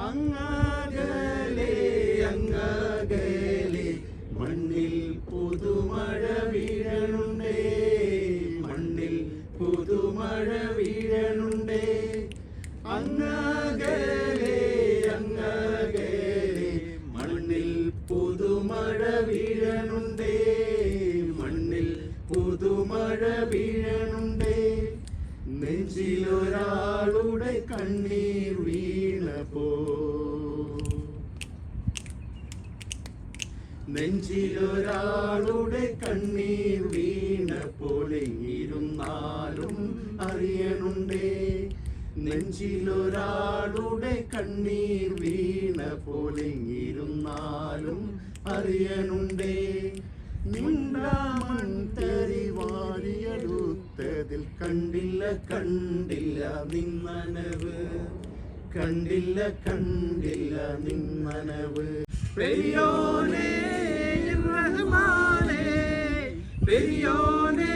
അങ്ങകലെ അങ്ങകലെ മണ്ണിൽ പുതുമഴ വീഴണുണ്ടേ, മണ്ണിൽ പുതുമഴ വീഴണുണ്ടേ. അങ്ങകലെ അങ്ങകലെ മണ്ണിൽ പുതുമഴ വീഴണുണ്ടേ, മണ്ണിൽ പുതുമഴ വീഴണുണ്ടേ. നെഞ്ചിലൊരാളുടെ കണ്ണീർ വീണപ്പോ, നെഞ്ചിലൊരാളുടെ കണ്ണീർ വീണപ്പോലെ ഇരുന്നാലും അറിയണുണ്ടേ, നെഞ്ചിലൊരാളുടെ കണ്ണീർ വീണ പോലെ ഇരുന്നാലും അറിയണുണ്ടേ. നിണ്ടാമൺ തെറിവാരിയെടുത്തതിൽ കണ്ടില്ല കണ്ടില്ല നിന്നനവ്, കണ്ടില്ല കണ്ടില്ല നിന്നനവ്. പെരിയോനേ റഹ്മാനേ, പെരിയോനേ